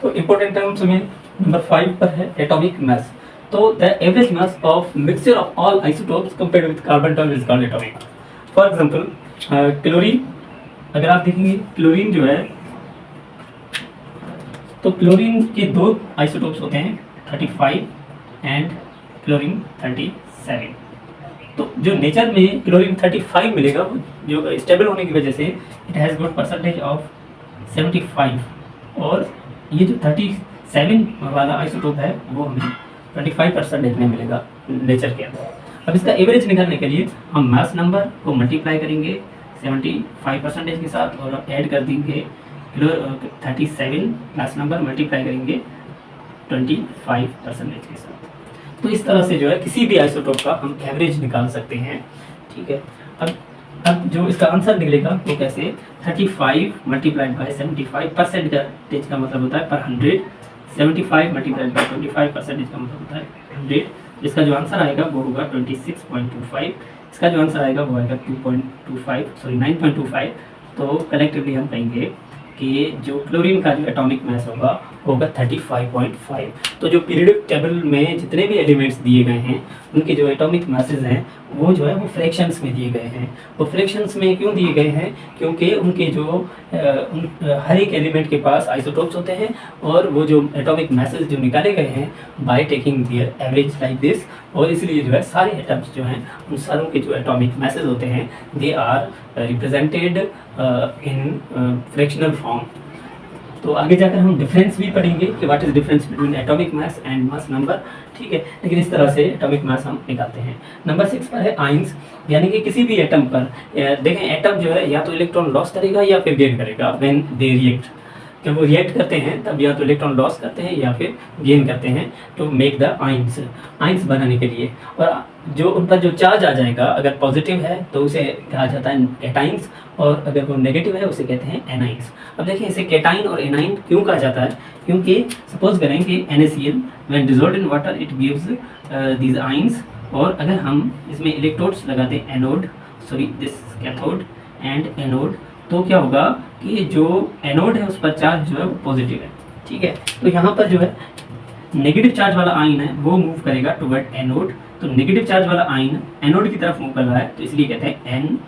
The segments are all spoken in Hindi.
तो इंपॉर्टेंट टर्म्स में नंबर 5 पर है एटॉमिक मास। तो the average mass of mixture of all isotopes compared with carbon term is called atomic. For example chlorine, अगर आप देखेंगे क्लोरीन जो है, तो क्लोरीन के दो आइसोटोप्स होते हैं 35 एंड क्लोरीन 37। तो जो नेचर में क्लोरीन 35 मिलेगा, जो स्टेबल होने की वजह से it has got percentage of 75, और ये जो 37 वाला आइसोटोप है वो हमें 25% में मिलेगा नेचर के अंदर। अब इसका एवरेज निकालने के लिए हम मास नंबर को मल्टीप्लाई करेंगे 75% के साथ और ऐड कर देंगे 37 मास नंबर मल्टीप्लाई करेंगे 25% के साथ। तो इस तरह से जो है किसी भी आइसोटोप का हम एवरेज निकाल सकते हैं। ठीक है, अब जो इसका आंसर निकलेगा वो कैसे, 35 मल्टीप्लाइड बाय 75% का मतलब होता है पर 100, 75 मल्टीप्लाइड बाय 25% का मतलब होता है 100। इसका जो आंसर आएगा वो होगा 26.25। इसका जो आंसर आएगा वो आएगा 9.25। तो कलेक्टिवली हम कहेंगे कि जो क्लोरीन का जो एटॉमिक मास होगा 35.5। तो जो पीरियोडिक टेबल में जितने भी एलिमेंट्स दिए गए हैं उनके जो एटॉमिक मासेस हैं वो जो है वो फ्रैक्शंस में दिए गए हैं। वो फ्रैक्शंस में क्यों दिए गए हैं, क्योंकि उनके जो हर एक एलिमेंट के पास आइसोटोप्स होते हैं, और वो जो एटॉमिक मासेस जो निकाले गए हैं by taking their average like this, और इसलिए जो है सारे एटम्स जो हैं उन सारों के जो एटॉमिक मासेस होते हैं they are represented in fractional form. तो आगे जाकर हम डिफरेंस भी पढ़ेंगे कि what is difference between atomic mass and mass number. ठीक है, लेकिन इस तरह से एटॉमिक मास हम निकालते हैं। नंबर 6 पर है आयंस, यानी कि किसी भी एटम पर देखें, एटम जो है या तो इलेक्ट्रॉन लॉस करेगा या फिर गेन करेगा व्हेन दे रिएक्ट। जब वो रिएक्ट करते हैं तब या तो इलेक्ट्रॉन लॉस करते हैं या फिर गेन करते हैं टू मेक द आयंस बनाने के लिए। और जो उन पर जो चार्ज आ जाएगा, अगर पॉजिटिव है तो उसे कहा जाता है कैटाइंस, और अगर वो नेगेटिव है उसे कहते हैं एनाइंस। अब देखिए इसे कैटाइन और एनाइन क्यों कहा जाता है, क्योंकि सपोज करें कि NaCl when dissolved in water it gives these ions, और अगर हम इसमें इलेक्ट्रोड्स लगाते हैं anode, sorry this cathode and anode, तो क्या होगा कि जो एनोड है उस पर चार्ज जो है वो पॉजिटिव है। ठीक है, तो यहाँ पर जो है नेगेटिव चार्ज वाला आयन है वो मूव करेगा टुवर्ड एनोड, तो नेगेटिव चार्ज वाला आयन एनोड की तरफ मूव कर रहा है, तो इसलिए कहते हैं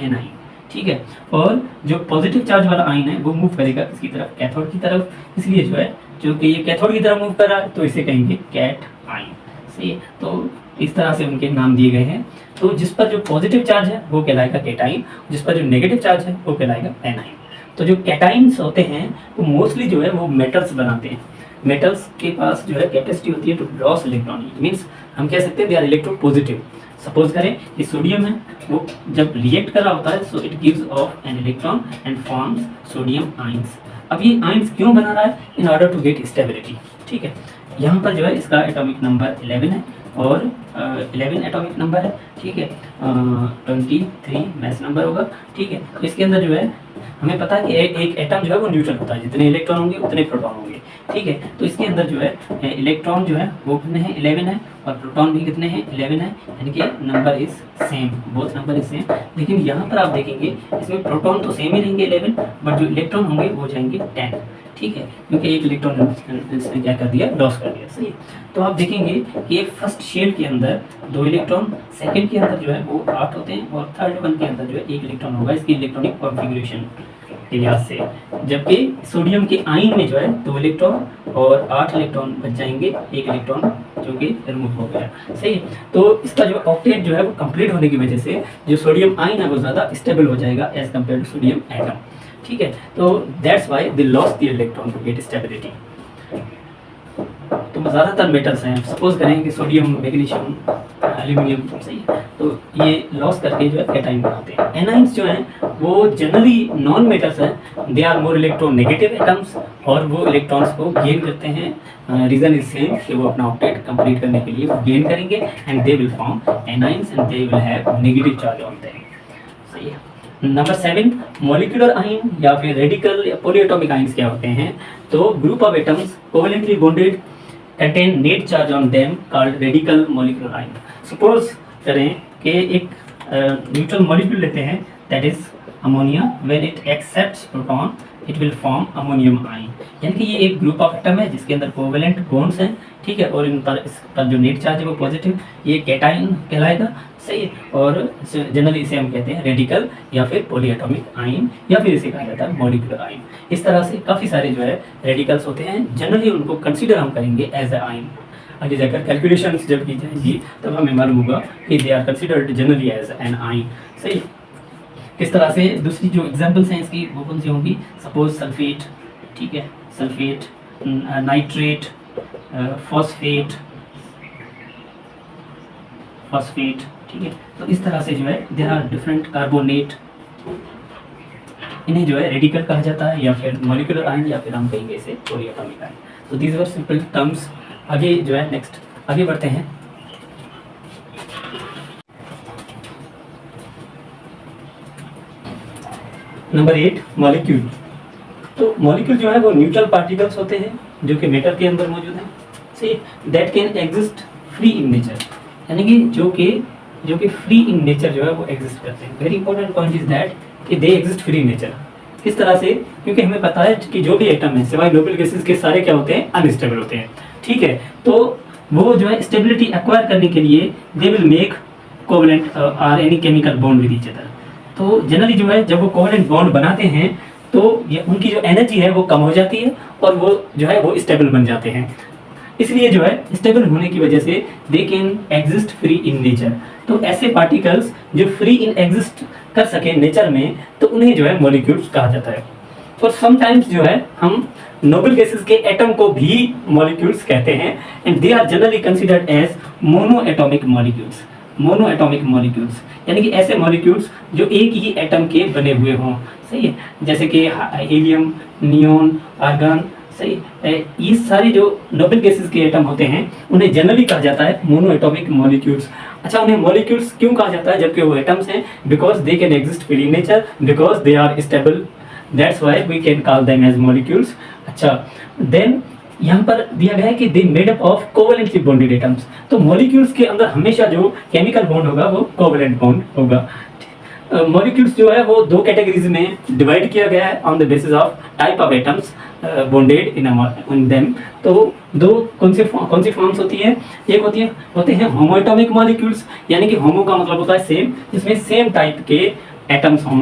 एनाइन। ठीक है, और जो पॉजिटिव चार्ज वाला आयन है वो मूव करेगा इसकी तरफ, कैथोड की तरफ, इसलिए जो है जो कि ये कैथोड की तरफ मूव कर रहा है तो इसे कहेंगे कैट आयन। सही है, तो इस तरह से उनके नाम दिए गए हैं। तो जिस पर जो पॉजिटिव चार्ज है वो कहलाएगा कैटाइन, जिस पर जो नेगेटिव चार्ज है वो कहलाएगा एनाइन। तो जो कैटाइन्स होते हैं वो मोस्टली जो है वो मेटल्स बनाते हैं। मेटल्स के पास जो है कैपेसिटी होती है टू लॉस इलेक्ट्रॉन, मीन्स हम कह सकते हैं they are electropositive. Suppose करें कि सोडियम है, वो जब रिएक्ट कर रहा होता है so it gives off an electron and forms sodium ions. अब ये आयंस क्यों बना रहा है, in order to get stability. ठीक है, यहाँ पर जो है इसका एटॉमिक नंबर 11 है और 11 एटॉमिक नंबर है। ठीक है, 23 मास नंबर होगा। ठीक है, तो इसके अंदर जो है हमें पता है कि एक एटम जो है वो न्यूट्रल होता है, जितने इलेक्ट्रॉन होंगे उतने प्रोटॉन होंगे। ठीक है, तो इसके अंदर जो है इलेक्ट्रॉन जो है वो कितने हैं, 11 है, और प्रोटॉन भी कितने हैं, 11 है, यानी कि number is same, both number is same. लेकिन यहाँ पर आप देखेंगे इसमें प्रोटॉन तो सेम ही रहेंगे 11, बट जो इलेक्ट्रॉन होंगे वो जाएंगे 10। ठीक है, क्योंकि एक इलेक्ट्रॉन इसने क्या कर दिया, लॉस कर दिया। सही है, तो आप देखेंगे कि फर्स्ट शेल के अंदर 2 इलेक्ट्रॉन, सेकंड के अंदर जो है वो 8 होते हैं, और थर्ड वन के अंदर जो है 1 इलेक्ट्रॉन होगा इसकी इलेक्ट्रॉनिक कॉन्फ़िगरेशन के लिहाज से। जबकि सोडियम के आयन में जो है 2 इलेक्ट्रॉन और 8 इलेक्ट्रॉन बच जाएंगे, 1 इलेक्ट्रॉन जो कि रिमूव हो गया। सही है, तो इसका जो ऑक्टेट जो है वो कंप्लीट होने की वजह से जो सोडियम आयन है वो ज़्यादा स्टेबल हो जाएगा as compare to sodium atom. ठीक है, तो that's why they loss the electron to get stability. तो ज़्यादातर मेटल्स हैं, सपोज करें कि सोडियम, मैग्नीशियम, एल्यूमिनियम, सही है, तो ये लॉस करके जो है कैटाइन बनाते हैं। एनाइंस जो हैं वो जनरली नॉन मेटल्स हैं, they are more electronegative atoms, और वो इलेक्ट्रॉन्स को गेन करते हैं। रीजन इज सेम कि वो अपना ऑक्टेट कंप्लीट करने के लिए वो गेन करेंगे and they will form anions and they will have negative charge on them. सही है, नंबर 7 मॉलिक्यूलर आयन या फिर रेडिकल या पॉलीएटॉमिक आयंस क्या होते हैं, तो group of atoms covalently bonded contain net charge on them called radical molecular ion. Suppose करें कि एक न्यूट्रल मॉलिक्यूल लेते हैं, that is ammonia, when it accepts proton it will form ammonium ion. यानी कि ये एक ग्रुप ऑफ एटम है जिसके अंदर कोवेलेंट बॉन्ड्स हैं, ठीक है, और इस पर जो नेट चार्ज है वो पॉजिटिव, ये कैटायन कहलाएगा, सही है। और जनरली इसे हम कहते हैं रेडिकल या फिर पॉलीएटॉमिक आयन या फिर इसे कहा जाता है मॉलिक्यूलर आयन। इस तरह से काफ़ी सारे जो है रेडिकल्स होते हैं, जनरली उनको कंसीडर हम करेंगे एज ए आयन। आगे जाकर कैलकुलेशंस जब की जाएगी तब हमें मालूम होगा कि they are considered generally as an ion, सही। किस तरह से दूसरी जो एग्जांपल्स हैं इसकी वो कौन सी होंगी, सपोज सल्फेट, ठीक है, सल्फेट, नाइट्रेट, फॉस्फेट, ठीक है। तो इस तरह से जो है देयर आर डिफरेंट कार्बोनेट, इन्हें जो है रेडिकल कहा जाता है या फिर मॉलिक्यूलर आयन या फिर हम कहेंगे इसे पॉलीएटॉमिक आयन। तो दीज वर सिंपल टर्म्स। आगे जो है नेक्स्ट आगे बढ़ते हैं। Number 8 molecule. तो मॉलिक्यूल जो है वो न्यूट्रल पार्टिकल्स होते हैं जो कि मैटर के अंदर मौजूद हैं, सही, that can exist free in nature, यानी कि जो कि फ्री इन नेचर जो है वो एग्जिस्ट करते हैं। Very important point is that कि they exist free in nature. किस तरह से, क्योंकि हमें पता है कि जो भी एटम है सिवाय नोबल गैसेस के सारे क्या होते हैं, अनस्टेबल होते हैं, ठीक है। तो वो जो है स्टेबिलिटी एक्वायर करने के लिए दे विल मेक कोवेलेंट और any chemical bond with each other. तो जनरली जो है जब वो कोवेलेंट बॉन्ड बनाते हैं तो ये उनकी जो एनर्जी है वो कम हो जाती है और वो जो है वो स्टेबल बन जाते हैं। इसलिए जो है स्टेबल होने की वजह से दे can exist free in nature. तो ऐसे पार्टिकल्स जो फ्री इन एग्जिस्ट कर सके नेचर में तो उन्हें जो है मॉलिक्यूल्स कहा जाता है। और समटाइम्स जो है हम नोबल गैसेस के एटम को भी मॉलिक्यूल्स कहते हैं and they are generally considered as monoatomic molecules, यानी कि ऐसे मॉलिक्यूल्स जो एक ही एटम के बने हुए हों, सही है, जैसे कि हीलियम, नियोन, आर्गन, सही। ये सारे जो नोबल गैसेस के एटम होते हैं उन्हें जनरली कहा जाता है मोनो एटॉमिक मॉलिक्यूल्स। अच्छा, उन्हें मॉलिक्यूल्स क्यों कहा जाता है जबकि वो एटम्स हैं? Because they can exist free in nature, because they are stable, that's why we can call them as molecules. अच्छा, देन यहाँ पर दिया गया है कि they made up of covalently bonded atoms. तो मॉलिक्यूल्स के अंदर हमेशा जो केमिकल बॉन्ड होगा वो कोवेलेंट बॉन्ड होगा। मॉलिक्यूल्स जो है वो दो कैटेगरीज में डिवाइड किया गया है on the basis of type of atoms bonded in them. तो दो कौन सी फॉर्म्स होती है? एक होते हैं होमोएटॉमिक मॉलिक्यूल्स, यानी कि होमो का मतलब होता है सेम, जिसमें सेम टाइप के एटम्स हों।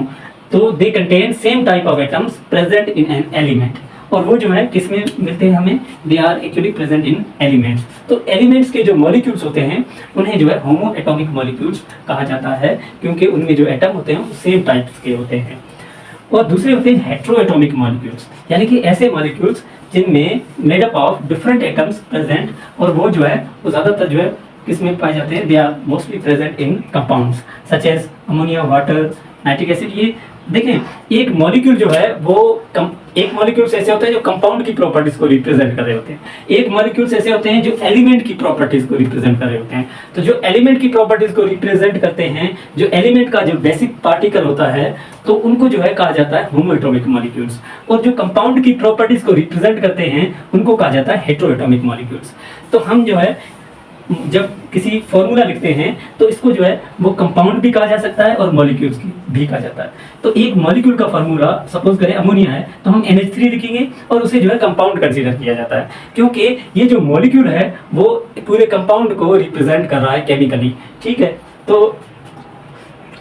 तो they contain same type of atoms present in an element. और वो जो है किसमें मिलते हैं हमें? They are actually present in elements. तो एलिमेंट्स के जो मॉलिक्यूल्स होते हैं उन्हें जो है होमो एटॉमिक मॉलिक्यूल्स कहा जाता है, क्योंकि उनमें जो एटम होते हैं वो सेम टाइप्स के होते हैं। और दूसरे होते हैं हेट्रो एटॉमिक मॉलिक्यूल्स, यानी कि ऐसे मॉलिक्यूल्स जिनमें made up of different atoms present, और वो जो है वो ज़्यादातर जो है किसमें पाए जाते हैं? They are mostly present in compounds such as ammonia, water, nitric acid. ये देखें, एक मॉलिक्यूल जो है वो एक मॉलिक्यूल्स ऐसे होते हैं जो कंपाउंड की प्रॉपर्टीज को रिप्रेजेंट कर रहे होते हैं, एक मॉलिक्यूल्स ऐसे होते हैं जो एलिमेंट की प्रॉपर्टीज को रिप्रेजेंट कर रहे होते हैं। तो जो एलिमेंट की प्रॉपर्टीज को रिप्रेजेंट करते हैं, जो एलिमेंट का जो बेसिक पार्टिकल होता है, तो उनको जो है कहा जाता है होमोएटॉमिक मॉलिक्यूल्स। और जो कंपाउंड की प्रॉपर्टीज को रिप्रेजेंट करते हैं उनको कहा जाता है हेट्रोएटॉमिक मॉलिक्यूल्स। तो हम जो है जब किसी फॉर्मूला लिखते हैं तो इसको जो है वो कंपाउंड भी कहा जा सकता है और मॉलिक्यूल्स भी कहा जाता है। तो एक मॉलिक्यूल का फॉर्मूला सपोज करें अमोनिया है तो हम NH3 लिखेंगे और उसे जो है कंपाउंड कंसीडर किया जाता है, क्योंकि ये जो मॉलिक्यूल है वो पूरे कंपाउंड को रिप्रेजेंट कर रहा है केमिकली, ठीक है। तो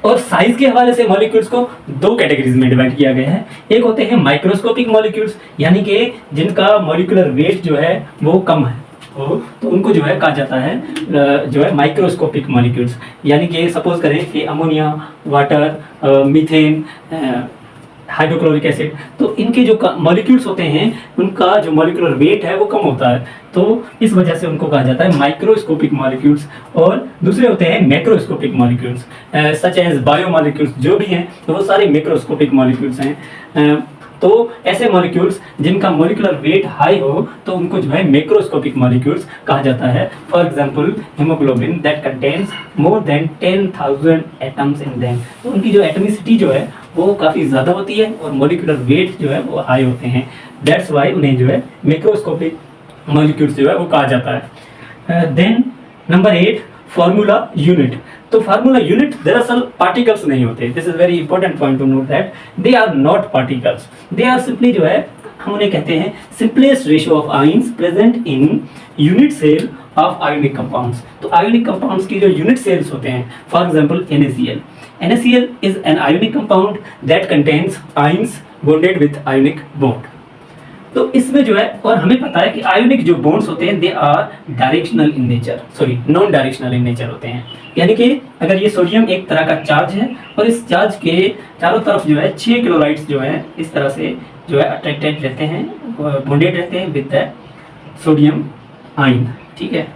और साइज के हवाले से मॉलिक्यूल्स को दो कैटेगरीज में डिवाइड किया गया है। एक होते हैं माइक्रोस्कोपिक मॉलिक्यूल्स, यानी कि जिनका मॉलिक्यूलर वेट जो है वो कम है, तो उनको जो है कहा जाता है जो है माइक्रोस्कोपिक मॉलिक्यूल्स। यानी कि सपोज करें कि ammonia, water, methane, hydrochloric acid, तो इनके जो मॉलिक्यूल्स होते हैं उनका जो मॉलिक्यूलर वेट है वो कम होता है, तो इस वजह से उनको कहा जाता है माइक्रोस्कोपिक मॉलिक्यूल्स। और दूसरे होते हैं macroscopic molecules such as biomolecules, जो भी हैं तो वो सारे मैक्रोस्कोपिक मॉलिक्यूल्स हैं। तो ऐसे मॉलिक्यूल्स जिनका मॉलिक्यूलर वेट हाई हो तो उनको जो है मैक्रोस्कोपिक मॉलिक्यूल्स कहा जाता है। For example haemoglobin that contains more than 10,000 atoms in them. तो उनकी जो एटमिसिटी जो है वो काफ़ी ज़्यादा होती है और मॉलिक्यूलर वेट जो है वो हाई होते हैं, दैट्स वाई उन्हें जो है मैक्रोस्कोपिक मॉलिक्यूल्स जो है वो कहा जाता है। Then number 8 formula unit. तो फार्मूला यूनिट दरअसल पार्टिकल्स नहीं होते। This is very important point to note that they are not particles, they are simply जो है हम उन्हें कहते हैं simplest ratio of ions present in unit cell of ionic compounds. तो आयोनिक कंपाउंड्स की जो यूनिट सेल्स होते हैं, for example NaCl, NaCl is an ionic compound that contains ions bonded with ionic bond. तो इसमें जो है, और हमें पता है कि आयोनिक जो बॉन्ड्स होते हैं they are directional in nature, sorry non directional in nature होते हैं। यानी कि अगर ये सोडियम एक तरह का चार्ज है और इस चार्ज के चारों तरफ जो है 6 क्लोराइड्स जो है इस तरह से जो है अट्रैक्टेड रहते हैं, बॉन्डेड रहते हैं विद द सोडियम आयन, ठीक है,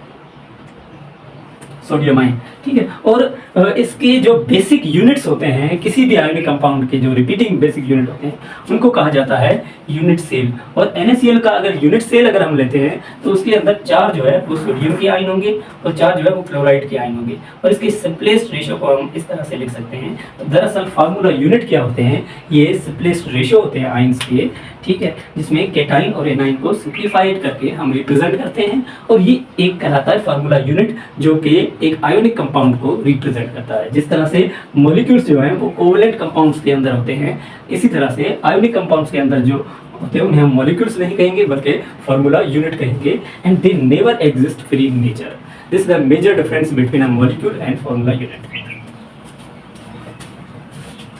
सोडियम आयन, ठीक है। और इसके जो बेसिक यूनिट्स होते हैं किसी भी आयोनिक कंपाउंड के, जो रिपीटिंग बेसिक यूनिट होते हैं उनको कहा जाता है यूनिट सेल। और NaCl का अगर यूनिट सेल अगर हम लेते हैं तो उसके अंदर 4 जो है वो सोडियम के आयन होंगे और 4 जो है वो क्लोराइड के आयन होंगे। और इसके सिंपलेस्ट रेशियो को हम इस तरह से लिख सकते हैं। तो दरअसल फार्मूला यूनिट क्या होते हैं, ये सिंपलेस्ट रेशियो होते हैं आयंस के, ठीक है, जिसमें केटाइन और एनाइन को सिंप्लीफाइड करके हम रिप्रेजेंट करते हैं। और ये एक कहलाता है फार्मूला यूनिट, जो कि एक आयोनिक कंपाउंड को रिप्रेजेंट करता है। जिस तरह से मॉलिक्यूल्स जो हैं वो कोवलेंट कंपाउंड्स के अंदर होते हैं, इसी तरह से आयोनिक कंपाउंड्स के अंदर जो होते हैं उन्हें हम मॉलिक्यूल्स नहीं कहेंगे बल्कि फार्मूला यूनिट कहेंगे। And they never exist free in nature. This is the major difference between a molecule and formula unit.